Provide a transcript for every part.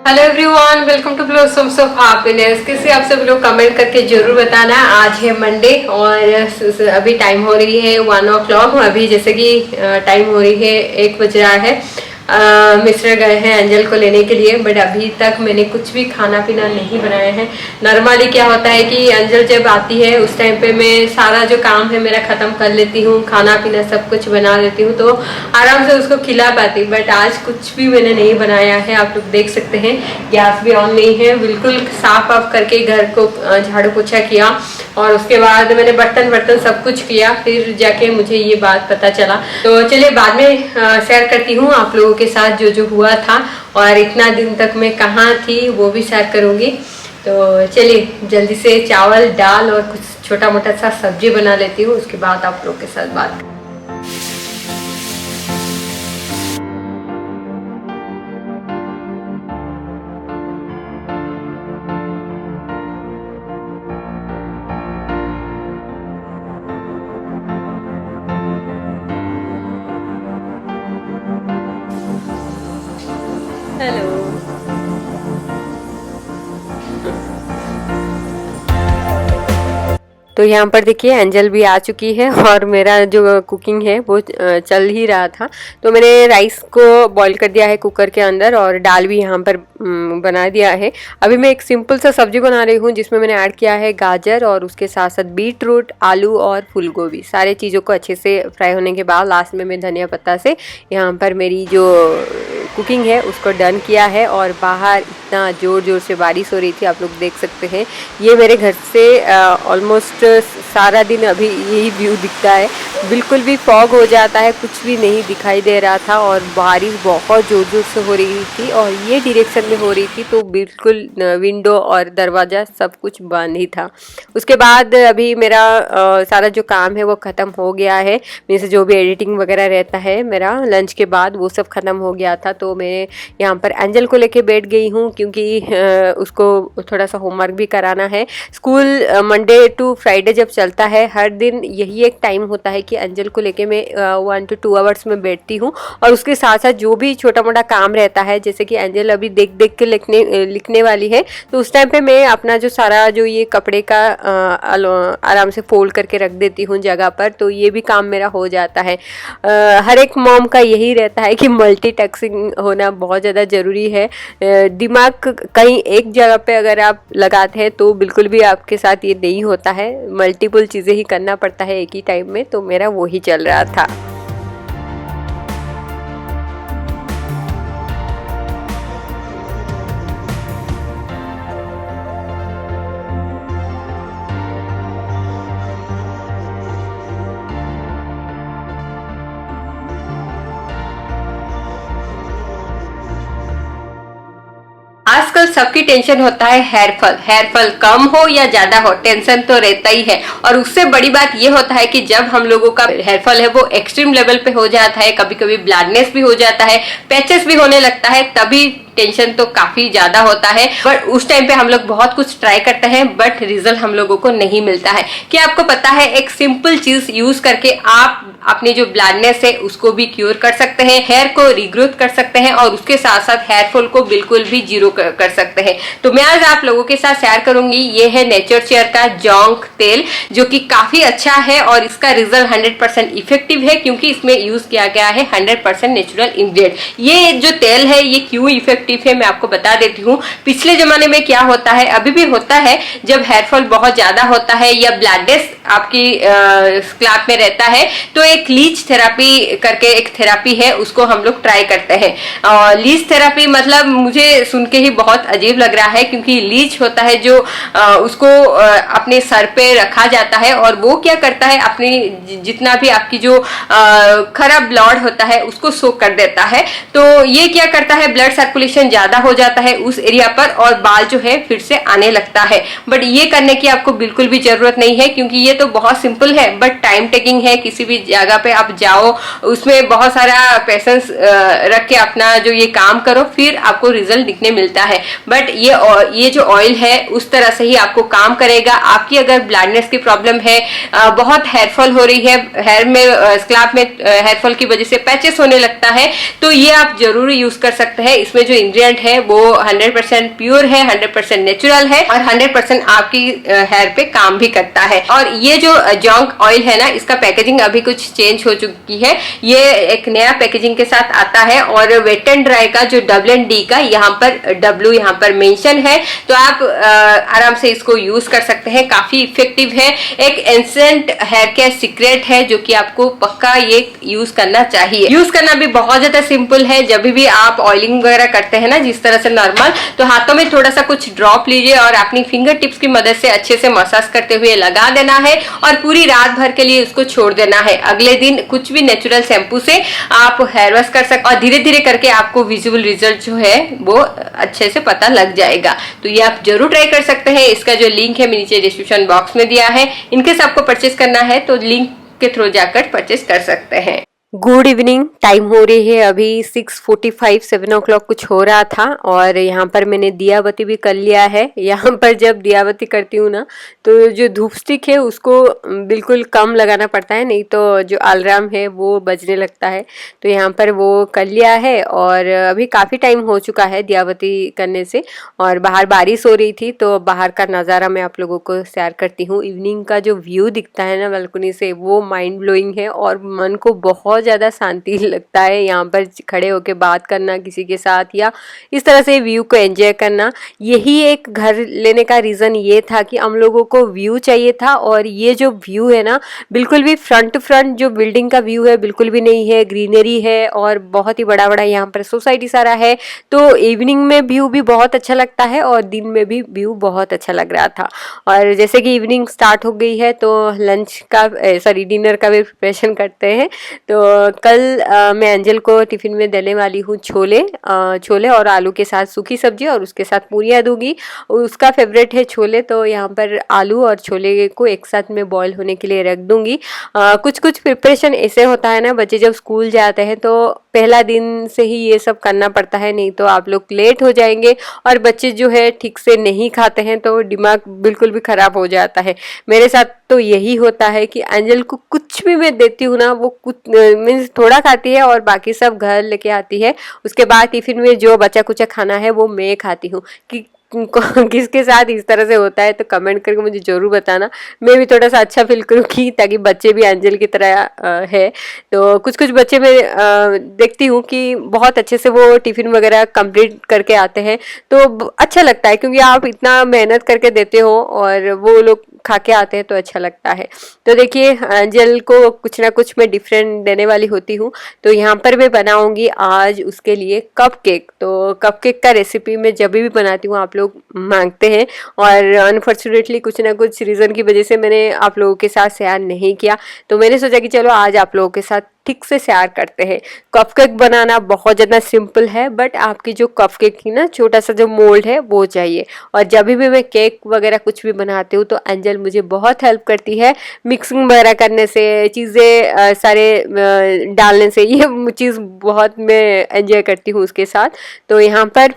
Hello everyone, welcome to Blossoms of Happiness. किसी आप सब लोग कमेंट करके जरूर बताना। आज है मंडे और अभी टाइम हो रही है 1 o'clock। अभी जैसे कि टाइम हो रही है 1 बज रहा है। मिस्टर गए हैं एंजल को लेने के लिए, बट अभी तक मैंने कुछ भी खाना पीना नहीं बनाया है। नॉर्मली क्या होता है कि एंजल जब आती है उस टाइम पे मैं सारा जो काम है मेरा ख़त्म कर लेती हूँ, खाना पीना सब कुछ बना लेती हूँ, तो आराम से उसको खिला पाती। बट आज कुछ भी मैंने नहीं बनाया है। आप लोग देख सकते हैं गैस भी ऑन नहीं है। बिल्कुल साफ वाफ करके घर को झाड़ू पोछा किया और उसके बाद मैंने बर्तन सब कुछ किया, फिर जाके मुझे ये बात पता चला। तो चलिए बाद में शेयर करती हूँ आप लोगों के साथ जो जो हुआ था, और इतना दिन तक मैं कहाँ थी वो भी शेयर करूँगी। तो चलिए जल्दी से चावल दाल और कुछ छोटा मोटा सा सब्जी बना लेती हूँ, उसके बाद आप लोगों के साथ बात। हेलो। तो यहाँ पर देखिए एंजल भी आ चुकी है और मेरा जो कुकिंग है वो चल ही रहा था। तो मैंने राइस को बॉईल कर दिया है कुकर के अंदर और दाल भी यहाँ पर बना दिया है। अभी मैं एक सिंपल सा सब्जी बना रही हूँ जिसमें मैंने ऐड किया है गाजर और उसके साथ साथ बीट रूट, आलू और फूल गोभी। सारे चीज़ों को अच्छे से फ्राई होने के बाद लास्ट में मैं धनिया पत्ता से यहाँ पर मेरी जो कुकिंग है उसको डन किया है। और बाहर इतना ज़ोर ज़ोर से बारिश हो रही थी, आप लोग देख सकते हैं। ये मेरे घर से ऑलमोस्ट सारा दिन अभी यही व्यू दिखता है। बिल्कुल भी फॉग हो जाता है, कुछ भी नहीं दिखाई दे रहा था और बारिश बहुत ज़ोर ज़ोर से हो रही थी और ये डायरेक्शन में हो रही थी, तो बिल्कुल विंडो और दरवाज़ा सब कुछ बंद ही था। उसके बाद अभी मेरा सारा जो काम है वो ख़त्म हो गया है। मेरे से जो भी एडिटिंग वगैरह रहता है मेरा लंच के बाद वो सब ख़त्म हो गया था। तो मैं यहाँ पर एंजल को लेके बैठ गई हूँ क्योंकि उसको थोड़ा सा होमवर्क भी कराना है। स्कूल मंडे टू फ्राइडे जब चलता है हर दिन यही एक टाइम होता है कि एंजल को लेके मैं 1 to 2 आवर्स में बैठती हूँ और उसके साथ साथ जो भी छोटा मोटा काम रहता है, जैसे कि एंजल अभी देख देख के लिखने वाली है, तो उस टाइम पे मैं अपना जो सारा जो ये कपड़े का आराम से फोल्ड करके रख देती हूँ जगह पर, तो ये भी काम मेरा हो जाता है। हर एक मॉम का यही रहता है कि मल्टीटास्किंग होना बहुत ज़्यादा ज़रूरी है। दिमाग कहीं एक जगह पे अगर आप लगाते हैं तो बिल्कुल भी आपके साथ ये नहीं होता है, मल्टीपल चीज़ें ही करना पड़ता है एक ही टाइम में। तो मेरा वो ही चल रहा था। आजकल सबकी टेंशन होता है हेयर फॉल कम हो या ज्यादा हो, टेंशन तो रहता ही है। और उससे बड़ी बात ये होता है कि जब हम लोगों का हेयर फॉल है वो एक्सट्रीम लेवल पे हो जाता है, कभी कभी ब्लैकनेस भी हो जाता है, पैचेस भी होने लगता है, तभी टेंशन तो काफी ज्यादा होता है। बट उस टाइम पे हम लोग बहुत कुछ ट्राई करते हैं बट रिजल्ट हम लोगों को नहीं मिलता है। क्या आपको पता है एक सिंपल चीज यूज करके आप अपनी जो ब्लैकनेस है उसको भी क्योर कर सकते हैं, हेयर को रिग्रोथ कर सकते हैं और उसके साथ साथ हेयर फॉल को बिल्कुल भी जीरो कर सकते हैं। तो मैं आज आप लोगों के साथ शेयर करूंगी। ये है नेचरचेयर का जोंक तेल, जो कि काफी अच्छा है और इसका रिजल्ट 100% इफेक्टिव है क्योंकि इसमें यूज किया गया है 100% नेचुरल इंग्रेडिएंट। ये जो तेल है ये क्यों इफेक्टिव है मैं आपको बता देती हूँ। पिछले जमाने में क्या होता है, अभी भी होता है, जब हेयर फॉल बहुत ज्यादा होता है या ब्लैकनेस आपकी स्कैल्प में रहता है तो एक लीच थेरापी करके एक थेरापी है, उसको हम लोग ट्राई करते हैं। और लीच थेरापी मतलब मुझे सुन के ही बहुत अजीब लग रहा है क्योंकि लीच होता है जो उसको अपने सर पे रखा जाता है और वो क्या करता है अपनी जितना भी आपकी जो खराब ब्लड होता है उसको सोक कर देता है। तो ये क्या करता है, ब्लड सर्कुलेशन ज्यादा हो जाता है उस एरिया पर और बाल जो है फिर से आने लगता है। बट ये करने की आपको बिल्कुल भी जरूरत नहीं है क्योंकि ये तो बहुत सिंपल है बट टाइम टेकिंग है। किसी भी जगह पे आप जाओ, उसमें बहुत सारा पेशेंस रख के अपना जो ये काम करो, फिर आपको रिजल्ट दिखने मिलता है। बट ये जो ऑयल है उस तरह से ही आपको काम करेगा। आपकी अगर ब्लैकनेस की प्रॉब्लम है, बहुत हेयरफॉल हो रही है, हेयर में स्कैल्प में हेयरफॉल की वजह से पैचेस होने लगता है, तो ये आप जरूर यूज कर सकते हैं। इसमें जो इंग्रेडिएंट है वो 100% प्योर है, 100% नेचुरल है और 100% आपकी हेयर पे काम भी करता है। और ये जो जॉन्क ऑयल है ना, इसका पैकेजिंग अभी कुछ चेंज हो चुकी है, ये एक नया पैकेजिंग के साथ आता है और वेट एंड ड्राई का जो WD का यहाँ पर W यहाँ पर मेंशन है, तो आप आराम से इसको यूज कर सकते हैं। काफी इफेक्टिव है, एक इंस्टेंट हेयर केयर सीक्रेट है जो कि आपको पक्का ये यूज करना चाहिए। यूज करना भी बहुत ज्यादा सिंपल है। जब भी आप ऑयलिंग वगैरह करते हैं ना, जिस तरह से नॉर्मल, तो हाथों में थोड़ा सा कुछ ड्रॉप लीजिए और अपनी फिंगर टिप्स की मदद से अच्छे से मसाज करते हुए लगा देना है और पूरी रात भर के लिए उसको छोड़ देना है। अगले दिन कुछ भी नेचुरल शैम्पू से आप हेयर वॉश कर सकते और धीरे धीरे करके आपको विजुअल रिजल्ट जो है वो अच्छे से पता लग जाएगा। तो ये आप जरूर ट्राई कर सकते हैं। इसका जो लिंक है मैं नीचे डिस्क्रिप्शन बॉक्स में दिया है। इनकेस आपको परचेस करना है तो लिंक के थ्रू जाकर परचेस कर सकते हैं। गुड इवनिंग, टाइम हो रही है अभी 6:45, 7 o'clock कुछ हो रहा था और यहाँ पर मैंने दिया बत्ती भी कर लिया है। यहाँ पर जब दिया बत्ती करती हूँ ना, तो जो धूप स्टिक है उसको बिल्कुल कम लगाना पड़ता है, नहीं तो जो अलार्म है वो बजने लगता है। तो यहाँ पर वो कर लिया है और अभी काफ़ी टाइम हो चुका है दिया बत्ती करने से और बाहर बारिश हो रही थी, तो बाहर का नज़ारा मैं आप लोगों को शेयर करती हूँ। इवनिंग का जो व्यू दिखता है ना बालकनी से, वो माइंड ब्लोइंग है और मन को बहुत ज़्यादा शांति लगता है। यहाँ पर खड़े होकर बात करना किसी के साथ या इस तरह से व्यू को एंजॉय करना, यही एक घर लेने का रीज़न ये था कि हम लोगों को व्यू चाहिए था। और ये जो व्यू है ना, बिल्कुल भी फ्रंट जो बिल्डिंग का व्यू है बिल्कुल भी नहीं है, ग्रीनरी है और बहुत ही बड़ा बड़ा यहाँ पर सोसाइटी सारा है। तो इवनिंग में व्यू भी बहुत अच्छा लगता है और दिन में भी व्यू बहुत अच्छा लग रहा था। और जैसे कि इवनिंग स्टार्ट हो गई है तो लंच का डिनर का भी प्रिपरेशन करते हैं। तो कल मैं एंजल को टिफिन में देने वाली हूँ छोले और आलू के साथ सूखी सब्जी और उसके साथ पूरियाँ दूंगी। उसका फेवरेट है छोले, तो यहाँ पर आलू और छोले को एक साथ में बॉईल होने के लिए रख दूंगी। कुछ प्रिपरेशन ऐसे होता है ना, बच्चे जब स्कूल जाते हैं तो पहला दिन से ही ये सब करना पड़ता है, नहीं तो आप लोग लेट हो जाएंगे और बच्चे जो है ठीक से नहीं खाते हैं तो दिमाग बिल्कुल भी खराब हो जाता है। मेरे साथ तो यही होता है कि एंजल को कुछ भी मैं देती हूँ ना, वो कुछ मीन्स थोड़ा खाती है और बाकी सब घर लेके आती है। उसके बाद टिफिन में जो बचा कुचा खाना है वो मैं खाती हूँ। कि किसके साथ इस तरह से होता है तो कमेंट करके मुझे जरूर बताना, मैं भी थोड़ा सा अच्छा फील करूँगी, ताकि बच्चे भी एंजल की तरह है। तो कुछ बच्चे मैं देखती हूँ कि बहुत अच्छे से वो टिफिन वगैरह कंप्लीट करके आते हैं, तो अच्छा लगता है क्योंकि आप इतना मेहनत करके देते हो और वो लोग खा के आते हैं तो अच्छा लगता है। तो देखिए एंजल को कुछ ना कुछ मैं डिफरेंट देने वाली होती हूँ। तो यहाँ पर मैं बनाऊंगी आज उसके लिए कपकेक। तो कपकेक का रेसिपी मैं जब भी बनाती हूँ आप लोग मांगते हैं और अनफॉर्चुनेटली कुछ ना कुछ रीज़न की वजह से मैंने आप लोगों के साथ शेयर नहीं किया, तो मैंने सोचा कि चलो आज आप लोगों के साथ ठीक से शेयर करते हैं। कपकेक बनाना बहुत ज़्यादा सिंपल है, बट आपकी जो कपकेक की ना छोटा सा जो मोल्ड है वो चाहिए। और जब भी मैं केक वगैरह कुछ भी बनाती हूँ तो एंजल मुझे बहुत हेल्प करती है मिक्सिंग वगैरह करने से, चीज़ें सारे डालने से। ये चीज़ बहुत मैं एंजॉय करती हूँ उसके साथ। तो यहाँ पर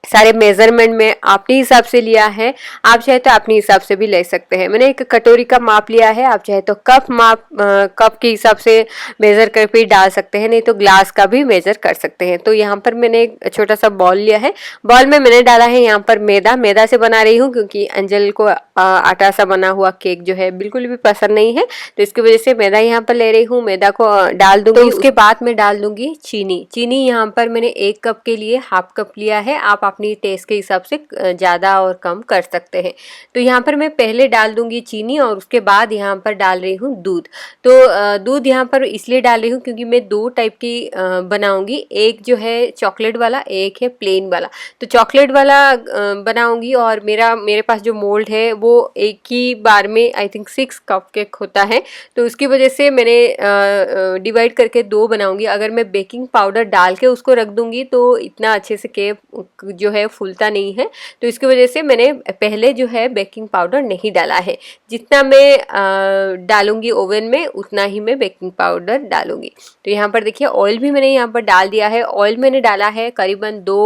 सारे मेजरमेंट में अपने हिसाब से लिया है, आप चाहे तो अपने हिसाब से भी ले सकते हैं। मैंने एक कटोरी का माप लिया है, आप चाहे तो कप के हिसाब से मेज़र कर भी डाल सकते हैं, नहीं तो ग्लास का भी मेज़र कर सकते हैं। तो यहाँ पर मैंने एक छोटा सा बॉल लिया है, बॉल में मैंने डाला है यहाँ पर मैदा से बना रही हूँ क्योंकि अंजल को आटा सा बना हुआ केक जो है बिल्कुल भी पसंद नहीं है, तो इसकी वजह से मैदा यहाँ पर ले रही हूँ। मैदा को डाल दूंगी, तो उसके बाद मैं डाल दूंगी चीनी यहाँ पर मैंने 1 कप के लिए ½ कप लिया है, आप अपनी टेस्ट के हिसाब से ज़्यादा और कम कर सकते हैं। तो यहाँ पर मैं पहले डाल दूंगी चीनी और उसके बाद यहाँ पर डाल रही हूँ दूध। तो दूध यहाँ पर इसलिए डाल रही हूँ क्योंकि मैं 2 टाइप की बनाऊंगी, एक जो है चॉकलेट वाला, एक है प्लेन वाला। तो चॉकलेट वाला बनाऊंगी और मेरे पास जो मोल्ड है वो एक ही बार में आई थिंक 6 कप केक होता है, तो उसकी वजह से मैंने डिवाइड करके 2 बनाऊंगी। अगर मैं बेकिंग पाउडर डाल के उसको रख दूंगी तो इतना अच्छे से केक जो है फूलता नहीं है, तो इसकी वजह से मैंने पहले जो है बेकिंग पाउडर नहीं डाला है। जितना मैं डालूंगी ओवन में उतना ही मैं बेकिंग पाउडर डालूंगी। तो यहाँ पर देखिए ऑयल भी मैंने यहाँ पर डाल दिया है। ऑयल मैंने डाला है करीबन 2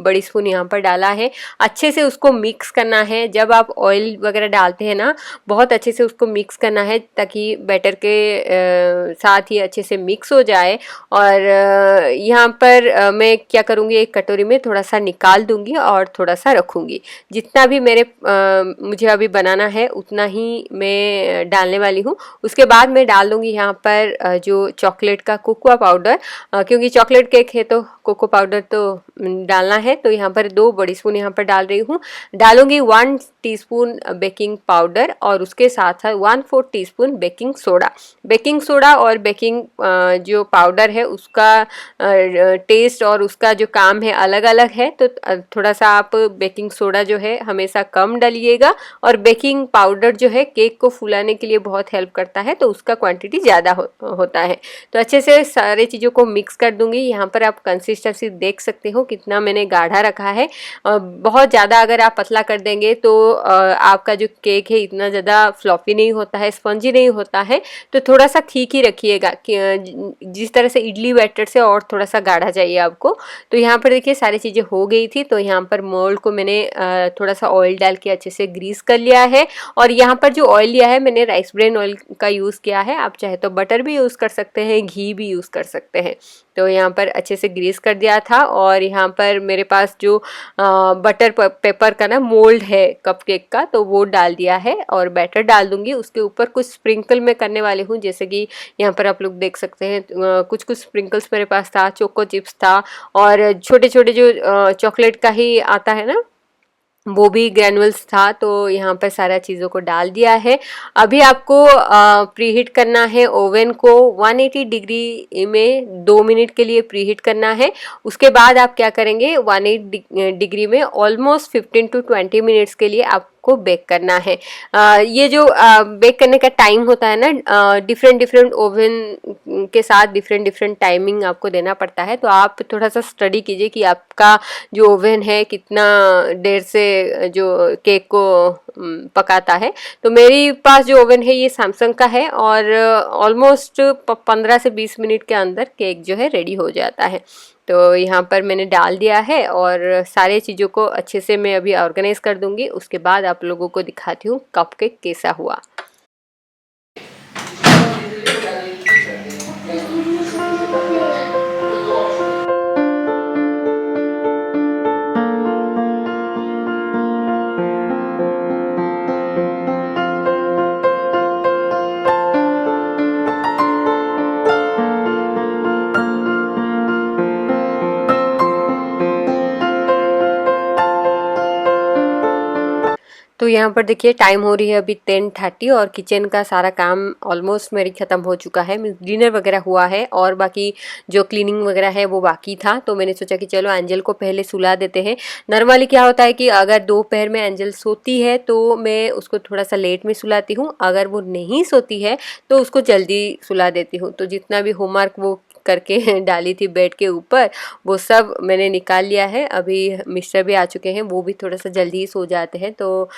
बड़ी स्पून यहाँ पर डाला है। अच्छे से उसको मिक्स करना है। जब आप ऑयल वगैरह डालते हैं ना, बहुत अच्छे से उसको मिक्स करना है ताकि बैटर के साथ ही अच्छे से मिक्स हो जाए। और यहाँ पर मैं क्या करूँगी, एक कटोरी में थोड़ा सा निकाल दूँगी और थोड़ा सा रखूँगी। जितना भी मुझे अभी बनाना है उतना ही मैं डालने वाली हूँ। उसके बाद मैं डाल दूँगी यहाँ पर जो चॉकलेट का कोकोआ पाउडर, क्योंकि चॉकलेट केक है तो कोको पाउडर तो डालना है। तो यहाँ पर 2 बड़ी स्पून यहाँ पर डाल रही हूँ। डालूंगी 1 टीस्पून बेकिंग पाउडर और उसके साथ साथ 1/4 teaspoon baking soda. Baking soda और बेकिंग जो पाउडर है उसका टेस्ट और उसका जो काम है अलग अलग है। तो थोड़ा सा आप बेकिंग सोडा जो है हमेशा कम डालिएगा, और बेकिंग पाउडर जो है केक को फुलाने के लिए बहुत हेल्प करता है तो उसका क्वांटिटी ज़्यादा होता है। तो अच्छे से सारे चीज़ों को मिक्स कर दूंगी। यहाँ पर आप कंसिस्टेंसी देख सकते हो कितना मैंने गाढ़ा रखा है। बहुत ज़्यादा अगर आप पतला कर देंगे तो आपका जो केक है इतना ज़्यादा फ्लॉफी नहीं होता है, स्पंजी नहीं होता है। तो थोड़ा सा ठीक ही रखिएगा, जिस तरह से इडली बैटर से और थोड़ा सा गाढ़ा चाहिए आपको। तो यहाँ पर देखिए सारी चीज़ें हो गई थी। तो यहाँ पर मोल्ड को मैंने थोड़ा सा ऑयल डाल के अच्छे से ग्रीस कर लिया है। और यहाँ पर जो ऑयल लिया है मैंने राइस ब्रेन ऑयल का यूज़ किया है। आप चाहे तो बटर भी यूज़ कर सकते हैं, घी भी यूज़ कर सकते हैं। तो यहाँ पर अच्छे से ग्रीस कर दिया था। और यहाँ पर मेरे पास जो बटर पेपर का ना मोल्ड है कपकेक का, तो वो डाल दिया है और बैटर डाल दूंगी। उसके ऊपर कुछ स्प्रिंकल मैं करने वाली हूँ, जैसे कि यहाँ पर आप लोग देख सकते हैं कुछ कुछ स्प्रिंकल्स मेरे पास था, चोको चिप्स था, और छोटे छोटे जो चॉकलेट का ही आता है ना वो भी ग्रैनुअल्स था। तो यहाँ पर सारा चीज़ों को डाल दिया है। अभी आपको प्रीहीट करना है ओवन को 180 डिग्री में 2 मिनट के लिए प्रीहीट करना है। उसके बाद आप क्या करेंगे, 180 डिग्री में ऑलमोस्ट 15 to 20 मिनट्स के लिए आपको बेक करना है। ये जो बेक करने का टाइम होता है ना, डिफरेंट ओवन के साथ डिफरेंट टाइमिंग आपको देना पड़ता है। तो आप थोड़ा सा स्टडी कीजिए कि आपका जो ओवन है कितना देर से जो केक को पकाता है। तो मेरे पास जो ओवन है ये सैमसंग का है, और ऑलमोस्ट 15 से 20 मिनट के अंदर केक जो है रेडी हो जाता है। तो यहाँ पर मैंने डाल दिया है और सारे चीज़ों को अच्छे से मैं अभी ऑर्गेनाइज कर दूंगी। उसके बाद आप लोगों को दिखाती हूँ कपकेक कैसा हुआ। तो यहाँ पर देखिए टाइम हो रही है अभी 10:30 और किचन का सारा काम ऑलमोस्ट मेरी ख़त्म हो चुका है। डिनर वगैरह हुआ है और बाकी जो क्लीनिंग वगैरह है वो बाकी था। तो मैंने सोचा कि चलो एंजल को पहले सुला देते हैं। नॉर्मली क्या होता है कि अगर दोपहर में एंजल सोती है तो मैं उसको थोड़ा सा लेट में सुलाती हूँ, अगर वो नहीं सोती है तो उसको जल्दी सुला देती हूँ। तो जितना भी होमवर्क वो करके डाली थी बेड के ऊपर वो सब मैंने निकाल लिया है। अभी मिस्टर भी आ चुके हैं, वो भी थोड़ा सा जल्दी ही सो जाते हैं। तो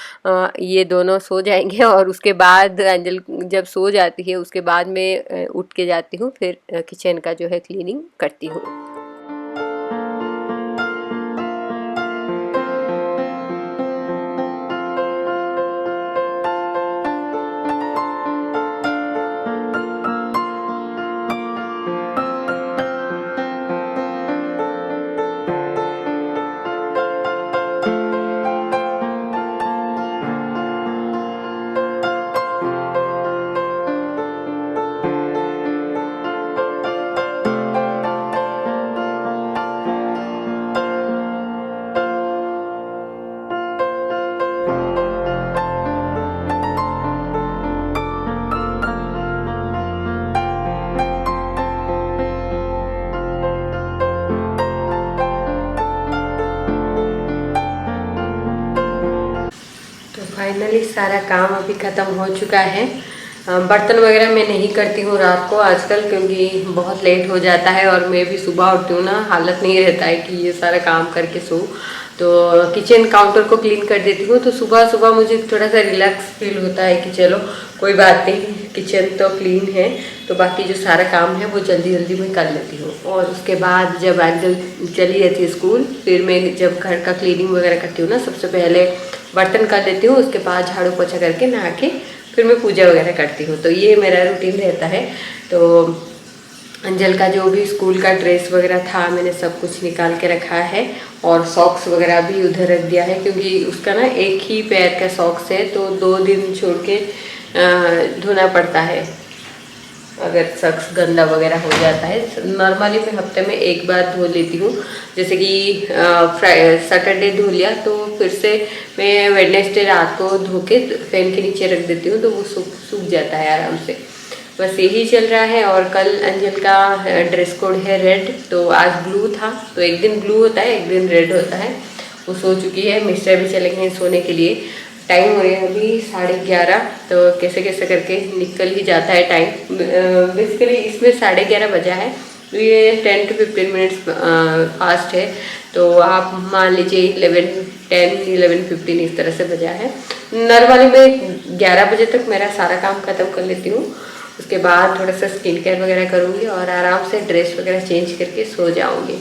ये दोनों सो जाएंगे और उसके बाद एंजल जब सो जाती है उसके बाद मैं उठ के जाती हूँ, फिर किचन का जो है क्लीनिंग करती हूँ। फाइनली सारा काम अभी ख़त्म हो चुका है। बर्तन वगैरह मैं नहीं करती हूँ रात को आजकल, क्योंकि बहुत लेट हो जाता है और मैं भी सुबह उठती हूँ ना, हालत नहीं रहता है कि ये सारा काम करके सो। तो किचन काउंटर को क्लीन कर देती हूँ तो सुबह सुबह मुझे थोड़ा सा रिलैक्स फील होता है कि चलो कोई बात नहीं, किचन तो क्लीन है तो बाकी जो सारा काम है वो जल्दी जल्दी मैं कर लेती हूँ। और उसके बाद जब अंजल चली जाती है स्कूल, फिर मैं जब घर का क्लीनिंग वगैरह करती हूँ ना, सबसे पहले बर्तन कर लेती हूँ, उसके बाद झाड़ू पोछा करके नहा के फिर मैं पूजा वगैरह करती हूँ। तो ये मेरा रूटीन रहता है। तो अंजल का जो भी स्कूल का ड्रेस वगैरह था मैंने सब कुछ निकाल के रखा है, और सॉक्स वगैरह भी उधर रख दिया है, क्योंकि उसका ना एक ही पैर का सॉक्स है, तो 2 दिन छोड़ के धोना पड़ता है अगर सॉक्स गंदा वगैरह हो जाता है। नॉर्मली मैं हफ्ते में एक बार धो लेती हूँ, जैसे कि सैटरडे धो लिया तो फिर से मैं वेडनेसडे रात को धो के फैन के नीचे रख देती हूँ, तो वो सूख जाता है आराम से। बस यही चल रहा है। और कल अंजल का ड्रेस कोड है रेड, तो आज ब्लू था, तो एक दिन ब्लू होता है एक दिन रेड होता है। वो सो चुकी है, मिस्टर भी चले गए सोने के लिए। टाइम हो गया अभी 11:30, तो कैसे कैसे करके निकल ही जाता है टाइम। बेसिकली इसमें 11:30 बजा है, तो ये 10 to 15 मिनट्स फास्ट है, तो आप मान लीजिए 11:10-11:15 इस तरह से बजा है। नॉर्मली मैं 11 बजे तक मेरा सारा काम खत्म कर लेती हूँ। उसके बाद थोड़ा सा स्किन केयर वगैरह करूँगी और आराम से ड्रेस वगैरह चेंज करके सो जाऊँगी।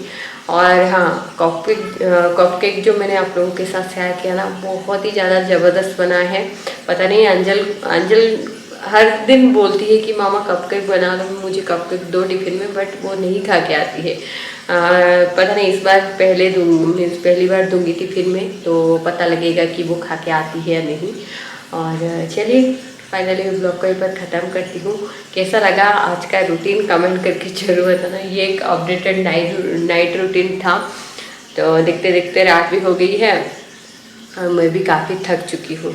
और हाँ, कप केक जो मैंने आप लोगों के साथ शेयर किया ना, बहुत ही ज़्यादा ज़बरदस्त बना है। पता नहीं अंजल हर दिन बोलती है कि मामा कप केक बना दो, मुझे कप केक दो टिफ़िन में, बट वो नहीं खा के आती है। पता नहीं इस बार पहली बार दूंगी टिफ़िन में, तो पता लगेगा कि वो खा के आती है या नहीं। और चलिए फाइनली ब्लॉग को एक बार ख़त्म करती हूँ। कैसा लगा आज का रूटीन कमेंट करके जरूर बताना। ये एक अपडेटेड नाइट रूटीन था। तो देखते देखते रात भी हो गई है और मैं भी काफ़ी थक चुकी हूँ।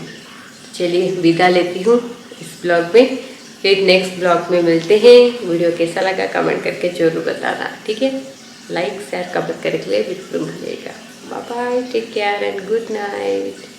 चलिए विदा लेती हूँ इस ब्लॉग में, फिर नेक्स्ट ब्लॉग में मिलते हैं। वीडियो कैसा लगा कमेंट करके जरूर बताना, ठीक है। लाइक शेयर कमेंट करने के लिए बिल्कुल भूलिएगा। Bye bye, take care and good night.